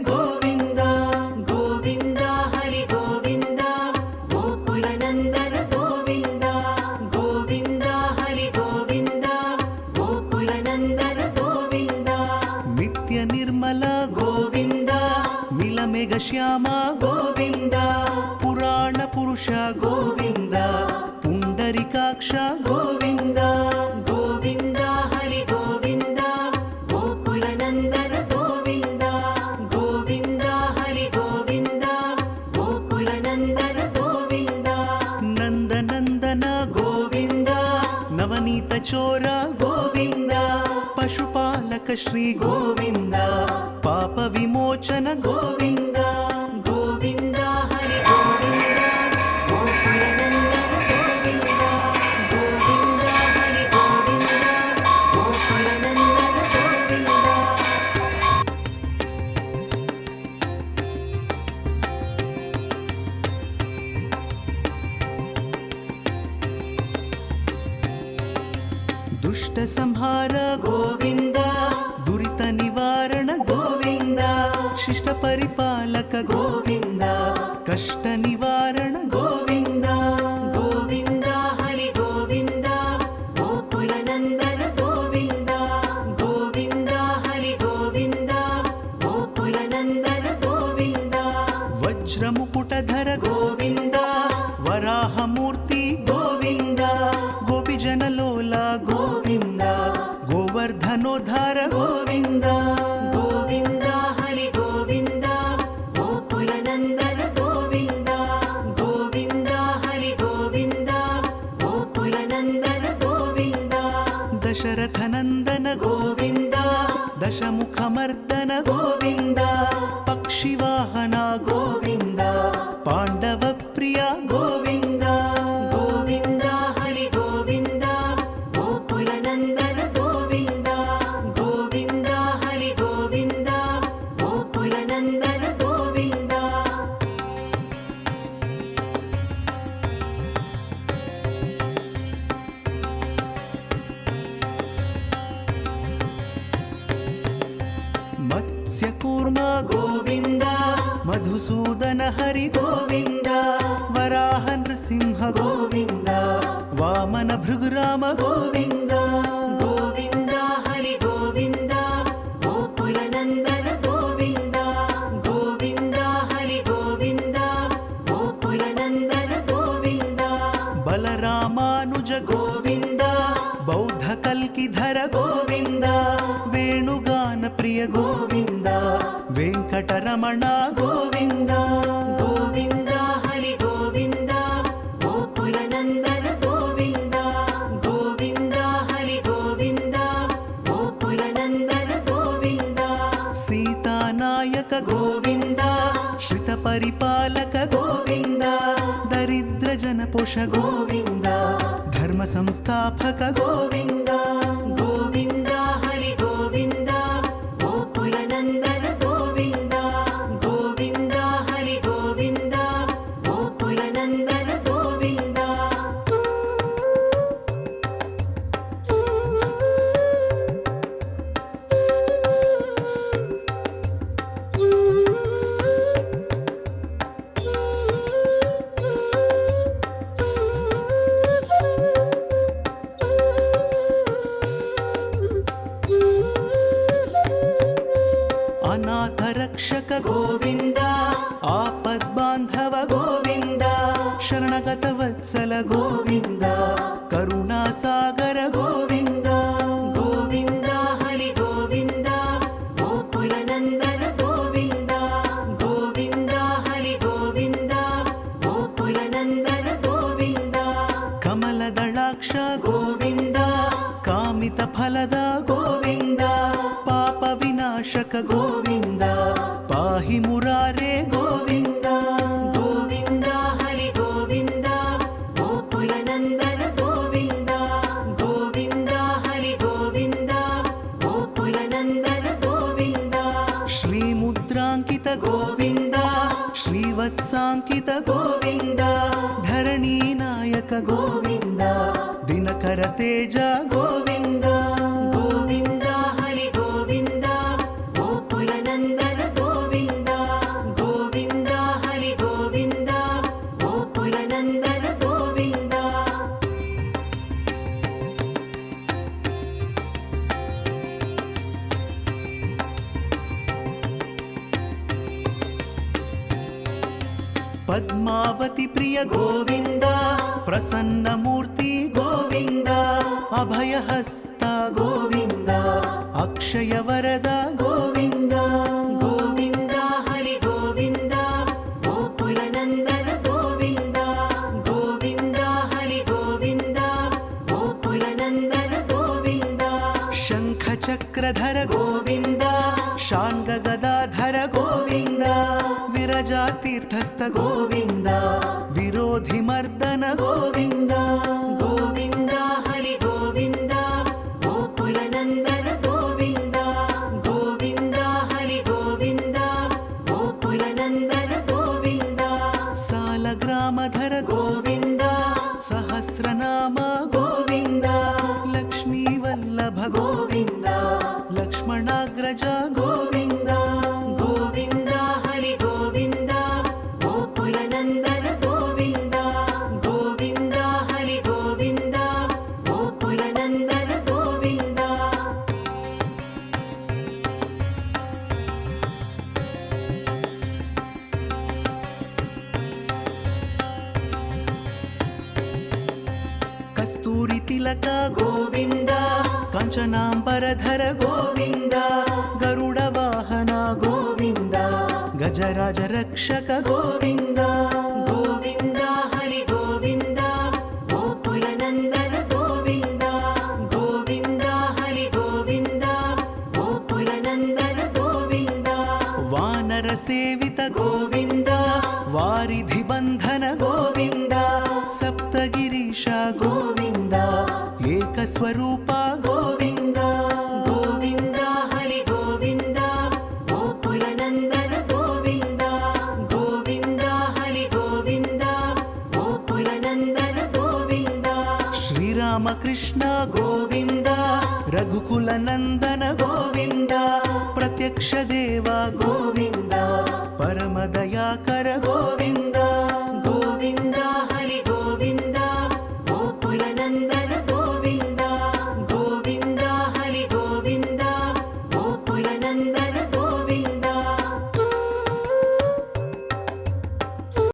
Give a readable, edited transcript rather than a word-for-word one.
ಗೋವಿಂದ ಗೋವಿಂದ ಹರಿ ಗೋವಿಂದ ಗೋಕುಲನಂದನ ಗೋವಿಂದ ಗೋವಿಂದ ಹರಿ ಗೋವಿಂದ ಗೋಕುಲನಂದನ ಗೋವಿಂದ ನಿತ್ಯ ನಿರ್ಮಲ ಗೋವಿಂದ ನೀಲಮೇಘ ಶ್ಯಾಮ ಗೋವಿಂದ ಪುರಾಣ ಪುರುಷ ಗೋವಿಂದ ಪುಂಡರಿಕಾಕ್ಷ ಗೋವಿಂದ ಗೋವಿಂದ ಹರಿ ಗೋವಿಂದ ಗೋಕುಲನಂದನ ಗೋವಿಂದ ಗೋವಿಂದ ಹರಿ ಗೋವಿಂದ ಗೋಕುಲನಂದನ ಗೋವಿಂದ ನಂದನಂದನ ಗೋವಿಂದ ನವನೀತ ಚೋರ ಗೋವಿಂದ ಪಶುಪಾಲಕ ಶ್ರೀ ಗೋವಿಂದ ಪಾಪ ವಿಮೋಚನ ಗೋವಿಂದ ಗೋವಿಂದ ಹರಿ ಗೋವಿಂದ ಗೋಕುಲನಂದನ ಗೋವಿಂದ ಗೋವಿಂದ ಹರಿ ಗೋವಿಂದ ಗೋಕುಲನಂದನ ಗೋವಿಂದ ದುಷ್ಟ ಸಂಹಾರ ಗೋವಿಂದ ದುರಿತ ನಿವಾರಣ ಗೋವಿಂದ ಶಿಷ್ಟ ಪರಿಪಾಲಕ ಗೋವಿಂದ ಕಷ್ಟ ನಿವಾರಣ ಗೋವಿಂದ ಗೋವಿಂದ ಹರಿ ಗೋವಿಂದ ಗೋಕುಲನಂದನ ಗೋವಿಂದ ಗೋವಿಂದ ಹರಿ ಗೋವಿಂದ ಗೋಕುಲನಂದನ ಗೋವಿಂದ ವಜ್ರ ಮುಕುಟಧರ ಗೋವಿಂದ ವರಾಹ ಮೂರ್ತಿ ಗೋವಿಂದ ಗೋಪಿಜನ ಲೋಲ ಗೋವಿಂದ ಗೋವರ್ಧನೋದ್ಧಾರ ಗೋವಿಂದ ಗೋವಿಂದ ಹರಿ ಗೋವಿಂದ ಗೋಕುಲನಂದನ ಗೋವಿಂದ ಗೋವಿಂದ ಹರಿ ಗೋವಿಂದ ಗೋಕುಲನಂದನ ಗೋವಿಂದ ದಶರಥನಂದನ ಗೋವಿಂದ ದಶಮುಖಮರ್ದನ ಗೋವಿಂದ ಪಕ್ಷಿವಾಹನ ಗೋವಿಂದ ಪಾಂಡವ ಪ್ರಿಯ ಗೋವಿಂದ ಗೋವಿಂದ ಹರಿ ಗೋವಿಂದ ಗೋಕುಲನಂದನ ಗೋವಿಂದ ಗೋವಿಂದ ಹರಿ ಗೋವಿಂದ ಗೋಕುಲನಂದನ ಗೋವಿಂದ ಮತ್ಸ್ಯಕೂರ್ಮ ಗೋವಿಂದ ಮಧುಸೂದನ ಹರಿ ಗೋವಿಂದ ವರಾಹ ನೃಸಿಂಹ ಗೋವಿಂದ ವಾಮನ ಭೃಗುರಾಮ ಗೋವಿಂದ ಗೋವಿಂದ ಹರಿ ಗೋವಿಂದ ಗೋಕುಲನಂದನ ಗೋವಿಂದ ಗೋವಿಂದ ಹರಿ ಗೋವಿಂದ ಗೋಕುಲನಂದನ ಗೋವಿಂದ ಬಲರಾಮಾನುಜ ಗೋವಿಂದ ಬೌದ್ಧ ಕಲ್ಕಿಧರ ಗೋವಿಂದ ವೇಣುಗಾನ ಪ್ರಿಯ ಗೋವಿಂದ ವೆಂಕಟರಮಣ ಗೋವಿಂದ ಗೋವಿಂದ ಹರಿ ಗೋವಿಂದ ಗೋಕುಲನಂದನ ಗೋವಿಂದ ಗೋವಿಂದ ಹರಿ ಗೋವಿಂದ ಗೋಕುಲನಂದನ ಗೋವಿಂದ ಸೀತಾನಾಯಕ ಗೋವಿಂದ ಶ್ರಿತ ಪರಿಪಾಲಕ ಗೋವಿಂದ ದರಿದ್ರ ಜನಪೋಷ ಗೋವಿಂದ ಧರ್ಮ ಸಂಸ್ಥಾಪಕ ಗೋವಿಂದ ಗೋವಿಂದ ಹರಿ ಗೋವಿಂದ ಗೋಕುಲನಂದನ ಗೋವಿಂದ ಗೋವಿಂದ ಹರಿ ಗೋವಿಂದ ಗೋಕುಲನಂದನ ಗೋವಿಂದ ಅನಾಥ ರಕ್ಷಕ ಗೋವಿಂದ ಆಪದ್ಬಾಂಧವ ಗೋವಿಂದ ಶರಣಗತ ವತ್ಸಲ ಗೋವಿಂದ ಕರುಣಾಸಾಗರ ಗೋವಿಂದ ಗೋವಿಂದ ಹರಿ ಗೋವಿಂದ ಗೋಕುಲನಂದನ ಗೋವಿಂದ ಗೋವಿಂದ ಹರಿ ಗೋವಿಂದ ಗೋಕುಲನಂದನ ಗೋವಿಂದ ಕಮಲದಳಾಕ್ಷ ಗೋವಿಂದ ಕಾಮಿತ ಫಲದ ಗೋವಿಂದ ಪಾಪ ವಿನಾಶಕ ಗೋವಿಂದ ಪಾಹಿ ಮುರಾರೇ ಗೋವಿಂದ ಗೋವಿಂದ ಹರಿ ಗೋವಿಂದ ಗೋಕುಲನಂದನ ಗೋವಿಂದ ಗೋವಿಂದ ಹರಿ ಗೋವಿಂದ ಗೋಕುಲನಂದನ ಗೋವಿಂದ ಶ್ರೀ ಮುದ್ರಾಂಕಿತ ಗೋವಿಂದ ಶ್ರೀವತ್ಸಾಂಕಿತ ಗೋವಿಂದ ಧರಣಿ ನಾಯಕ ಗೋವಿಂದ ದಿನಕರ ತೇಜ ಗೋವಿಂದ ಗೋವಿಂದ ಹರಿ ಗೋವಿಂದ ಗೋಕುಲನಂದನ ಗೋವಿಂದ पद्मावती प्रिय गोविन्द प्रसन्नमूर्ति गोविन्द अभयहस्ता गोविन्द अक्षयवरद गोविन्द गोविन्द हरि गोविन्द गोकुलनन्दन गोविन्द गोविन्द हरि गोविन्द गोकुलनन्दन गोविन्द शङ्खचक्रधर गोविन्द शाङ्गगदाधर गोविन्द विरजातीर्थस्थ गोविन्द विरोधिमर्दन गोविन्द गोविन्द हरि गोविन्द गोकुलनन्दन गोविन्द गोविन्द हरि गोविन्द गोकुलनन्दन गोविन्द सालग्रामधर गोविन्द सहस्रनाम गोविन्द लक्ष्मीवल्लभ गोविन्द लक्ष्मणाग्रज गोविन्द गोविन्द हरि गोविन्द गोकुलनन्दन गोविन्द गोविन्द हरि गोविन्द गोकुलनन्दन गोविन्द कस्तूरि तिलक गोविन्द काञ्चनाम्बरधर गोविन्द गरुडवाहन गोविन्द गजराज रक्षक गोविन्द गोविन्द हरि गोविन्द गोकुलनन्दन गोविन्द गोविन्द हरि गोविन्द गोकुलनन्दन गोविन्द वानर सेवित गोविन्द वारिधिबन्धन गोविन्द सप्तगिरीश गोविन्द एकस्वरूप गोविन्द गोविन्द हरि गोविन्द गोकुलनन्दन गोविन्द गोविन्द हरि गोविन्द गोकुलनन्दन गोविन्द श्रीरामकृष्ण गोविन्द रघुकुलनन्दन गोविन्द प्रत्यक्ष देव गोविन्द परमदयाकर गोविन्द